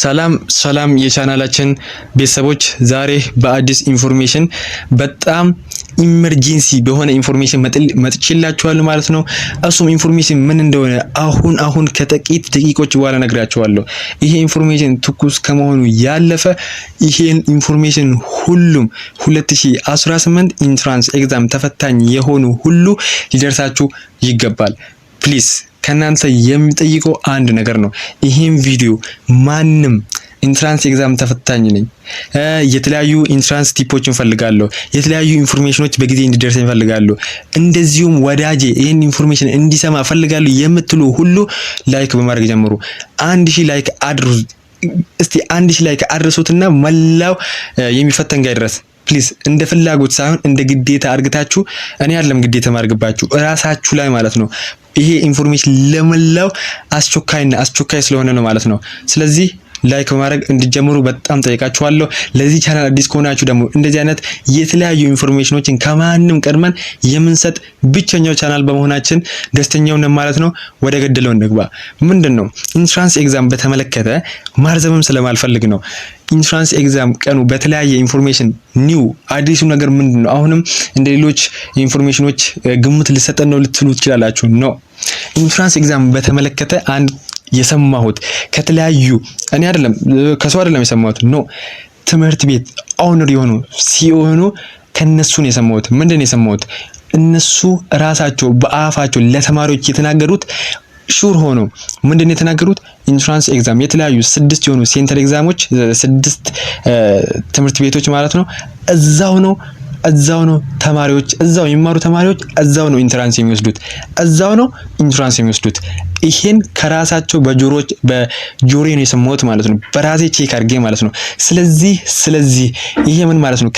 ሰላም የቻናላችን ቤተሰቦች ዛሬ በአዲስ ኢንፎርሜሽን በጣም ኢመርጀንሲ በሆነ ኢንፎርሜሽን መጥቼላችኋለሁ ማለት ነው። እሱም ኢንፎርሜሽን ምን እንደሆነ አሁን ከጥቂት ደቂቆች በኋላ ነግራችኋለሁ። ይሄ ኢንፎርሜሽን ትኩስ ከመሆኑ ያለፈ ይሄን ኢንፎርሜሽን ሁሉም 2018 ኢንትራንስ ኤግዛም ተፈታኝ የሆኑ ሁሉ ሊደርሳችሁ ይገባል። ፕሊዝ ከናንተ የሚጠይቀው አንድ ነገር ነው። ይሄን ቪዲዮ ማንም ኢንትራንስ ኤግዛም ተፈታኝ ነኝ፣ የተለያዩ ኢንትራንስ ቲፖችን ፈልጋለሁ፣ የተለያዩ ኢንፎርሜሽኖች በጊዜ እንዲደርሰኝ ፈልጋለሁ፣ እንደዚሁም ወዳጄ ይሄን ኢንፎርሜሽን እንዲሰማ ፈልጋለሁ የምትሉ ሁሉ ላይክ በማድረግ ጀምሩ። 1000 ላይክ አድርሱ። እስቲ 1000 ላይክ አድርሱትና መላው የሚፈተን ጋር ድረስ ፕሊዝ። እንደ ፍላጎት ሳይሆን እንደ ግዴታ አርግታችሁ እኔ አይደለም ግዴታ ማርግባችሁ እራሳችሁ ላይ ማለት ነው። ይሄ ኢንፎርሜሽን ለመላው አስቸኳይ ስለሆነ ነው ማለት ነው። ስለዚህ ላይክ በማድረግ እንድጀምሩ በጣም ጠይቃችኋለሁ። ለዚህ ቻናል አዲስ ከሆናችሁ ደግሞ እንደዚህ አይነት የተለያዩ ኢንፎርሜሽኖችን ከማንም ቀድመን የምንሰጥ ብቸኛው ቻናል በመሆናችን ደስተኛው ነን ማለት ነው። ወደ ገደለው እንግባ። ምንድነው ኢንትራንስ ኤግዛም በተመለከተ ማርዘምም ስለማልፈልግ ነው። ኢንትራንስ ኤግዛም ቀኑ በተለያየ ኢንፎርሜሽን ኒው አዲሱ ነገር ምንድነው? አሁንም እንደ ሌሎች ኢንፎርሜሽኖች ግምት ልሰጠን ነው ልትሉ ትችላላችሁ። ኖ ኢንትራንስ ኤግዛም በተመለከተ አንድ የሰማሁት ከተለያዩ እኔ አይደለም ከሰው አይደለም የሰማሁት፣ ኖ ትምህርት ቤት ኦነር የሆኑ ሲሆኑ ከነሱ ነው የሰማሁት። ምንድነው የሰማሁት? እነሱ ራሳቸው በአፋቸው ለተማሪዎች የተናገሩት ሹር ሆኖ ምንድነው የተናገሩት? ኢንትራንስ ኤግዛም የተለያዩ 6 የሆኑ ሴንተር ኤግዛሞች 6 ትምህርት ቤቶች ማለት ነው እዛው ነው ተማሪዎች እዛው የሚማሩ ተማሪዎች እዛው ነው ኢንትራንስ የሚወስዱት። ይሄን ከራሳቸው በጆሮዬ ነው የሰማሁት ማለት ነው። በራሴ ቼክ አድርጌ ማለት ነው። ስለዚህ ይሄ ምን ማለት ነው?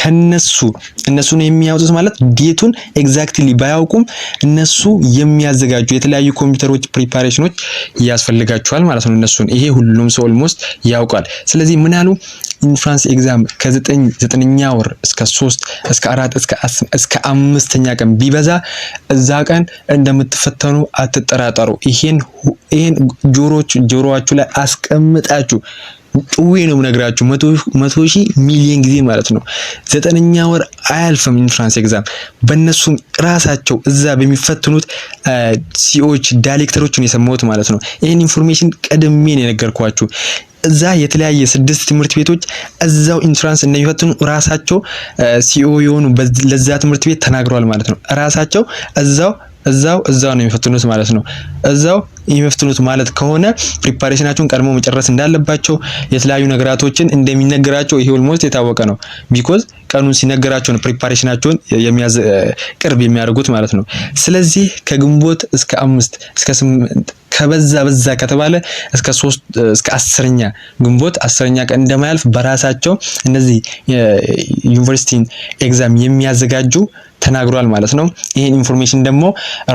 እነሱ ነው የሚያወጡት ማለት ዴቱን ኤግዛክትሊ ባያውቁም እነሱ የሚያዘጋጁ የተለያዩ ኮምፒውተሮች ፕሪፓሬሽኖች ያስፈልጋቸዋል ማለት ነው። እነሱን ይሄ ሁሉም ሰው ኦልሞስት ያውቃል። ስለዚህ ምን አሉ? ኢንትራንስ ኤግዛም ከ9ኛ ወር እስከ 3 እስከ 4 እስከ 5ኛ ቀን ቢበዛ እዛ ቀን እንደምትፈተኑ አትጠራጠሩ። ይሄን ጆሮአችሁ ላይ አስቀምጣችሁ ጭዌ ነው የምነግራችሁ። 100,000 ሚሊዮን ጊዜ ማለት ነው። 9ኛ ወር አያልፍም ኢንትራንስ ኤግዛም። በእነሱም ራሳቸው እዛ በሚፈትኑት ሲኦች ዳይሬክተሮችን የሰማሁት ማለት ነው። ይሄን ኢንፎርሜሽን ቀድሜ ነው የነገርኳችሁ። እዛ የተለያየ 6 ትምህርት ቤቶች እዛው ኢንትራንስ እንደሚፈትኑ ራሳቸው ሲኦ የሆኑ ለዛ ትምህርት ቤት ተናግረዋል ማለት ነው። ራሳቸው እዛው ነው የሚፈትኑት ማለት ነው። እዛው የሚፈትኑት ማለት ከሆነ ፕሪፓሬሽናቸውን ቀድሞ መጨረስ እንዳለባቸው የተለያዩ ነገራቶችን እንደሚነገራቸው ይሄ ኦልሞስት የታወቀ ነው። ቢኮዝ ቀኑን ሲነገራቸው ነው ፕሪፓሬሽናቸውን ቅርብ የሚያደርጉት ማለት ነው። ስለዚህ ከግንቦት እስከ 5 እስከ 8 ከበዛ ከተባለ እስከ 3 እስከ 10ኛ ግንቦት 10ኛ ቀን እንደማያልፍ በራሳቸው እነዚህ ዩኒቨርሲቲ ኤግዛም የሚያዘጋጁ ተናግሯል ማለት ነው። ይሄን ኢንፎርሜሽን ደግሞ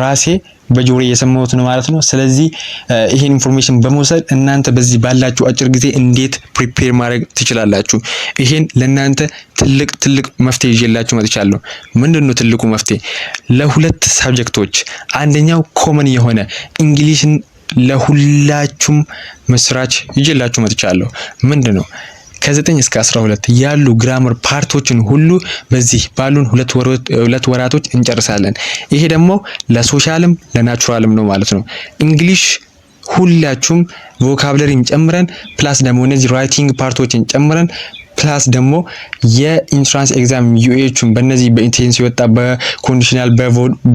ራሴ በጆሮ የሰማሁት ነው ማለት ነው። ስለዚህ ይሄን ኢንፎርሜሽን በመውሰድ እናንተ በዚህ ባላችሁ አጭር ጊዜ እንዴት ፕሪፔር ማድረግ ትችላላችሁ? ይሄን ለእናንተ ትልቅ መፍትሄ ይዤላችሁ መጥቻለሁ። ምንድነው ትልቁ መፍትሄ? ለሁለት ሳብጀክቶች አንደኛው ኮመን የሆነ እንግሊሽን ለሁላችሁም መስራች ይዤላችሁ መጥቻለሁ። ምንድነው ከ9 እስከ 12 ያሉ ግራመር ፓርቶችን ሁሉ በዚህ ባሉን 2 ወራቶች እንጨርሳለን። ይሄ ደግሞ ለሶሻልም ለናቹራልም ነው ማለት ነው። እንግሊሽ ሁላችሁም ቮካብለሪን ጨምረን ፕላስ ደግሞ እነዚህ ራይቲንግ ፓርቶችን ጨምረን ፕላስ ደግሞ የኢንትራንስ ኤግዛም ዩኤችን በእነዚህ በኢንቴንስ የወጣ በኮንዲሽናል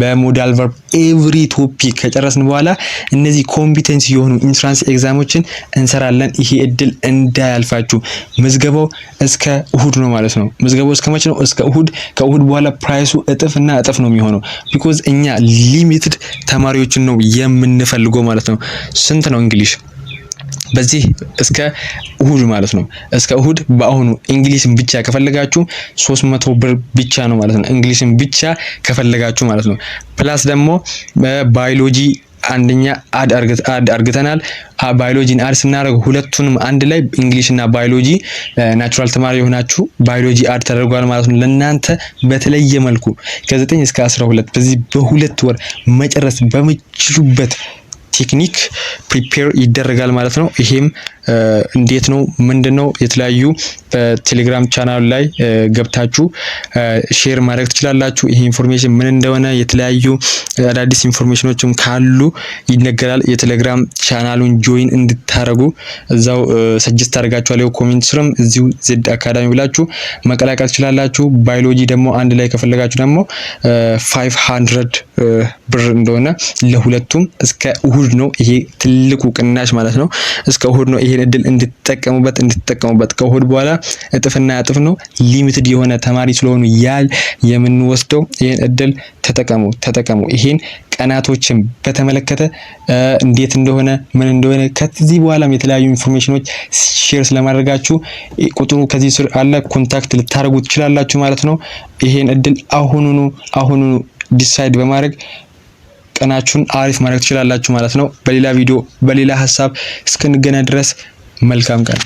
በሞዳል ቨርብ ኤቭሪ ቶፒክ ከጨረስን በኋላ እነዚህ ኮምፒተንሲ የሆኑ ኢንትራንስ ኤግዛሞችን እንሰራለን። ይሄ እድል እንዳያልፋችሁ። ምዝገባው እስከ እሁድ ነው ማለት ነው። ምዝገባው እስከ መቼ ነው? እስከ እሁድ። ከእሁድ በኋላ ፕራይሱ እጥፍ ነው የሚሆነው። ቢኮዝ እኛ ሊሚትድ ተማሪዎችን ነው የምንፈልገው ማለት ነው። ስንት ነው እንግሊሽ? በዚህ እስከ እሁድ ማለት ነው። እስከ እሁድ በአሁኑ እንግሊሽን ብቻ ከፈለጋችሁ 300 ብር ብቻ ነው ማለት ነው። እንግሊሽን ብቻ ከፈለጋችሁ ማለት ነው። ፕላስ ደግሞ ባዮሎጂ አንደኛ አድ አርግተናል። ባዮሎጂን አድ ስናደርግ ሁለቱንም አንድ ላይ እንግሊሽ እና ባዮሎጂ ናቹራል ተማሪ የሆናችሁ ባዮሎጂ አድ ተደርጓል ማለት ነው። ለእናንተ በተለየ መልኩ ከ9 እስከ 12 በዚህ በ2 ወር መጨረስ በምትችሉበት ቴክኒክ ፕሪፔር ይደረጋል ማለት ነው። ይሄም እንዴት ነው ምንድነው የተለያዩ በቴሌግራም ቻናል ላይ ገብታችሁ ሼር ማድረግ ትችላላችሁ። ይሄ ኢንፎርሜሽን ምን እንደሆነ የተለያዩ አዳዲስ ኢንፎርሜሽኖችም ካሉ ይነገራል። የቴሌግራም ቻናሉን ጆይን እንድታረጉ እዛው ሰጀስት አድርጋችኋለሁ። ኮሜንት ስርም እዚሁ ዜድ አካዳሚ ብላችሁ መቀላቀል ትችላላችሁ። ባዮሎጂ ደግሞ አንድ ላይ ከፈለጋችሁ ደግሞ 500 ብር እንደሆነ ለሁለቱም እስከ እሁድ ነው። ይሄ ትልቁ ቅናሽ ማለት ነው። እስከ እሁድ ነው። ይሄን እድል እንድትጠቀሙበት። ከእሁድ በኋላ እጥፍና እጥፍ ነው። ሊሚትድ የሆነ ተማሪ ስለሆኑ ያል የምንወስደው ይሄን እድል ተጠቀሙ። ይሄን ቀናቶችን በተመለከተ እንዴት እንደሆነ ምን እንደሆነ ከዚህ በኋላም የተለያዩ ኢንፎርሜሽኖች ሼር ስለማድረጋችሁ ቁጥሩ ከዚህ ስር አለ። ኮንታክት ልታደርጉ ትችላላችሁ ማለት ነው። ይሄን እድል አሁኑኑ ዲሳይድ በማድረግ ቀናችሁን አሪፍ ማድረግ ትችላላችሁ ማለት ነው። በሌላ ቪዲዮ በሌላ ሀሳብ እስክንገናኝ ድረስ መልካም ቀን።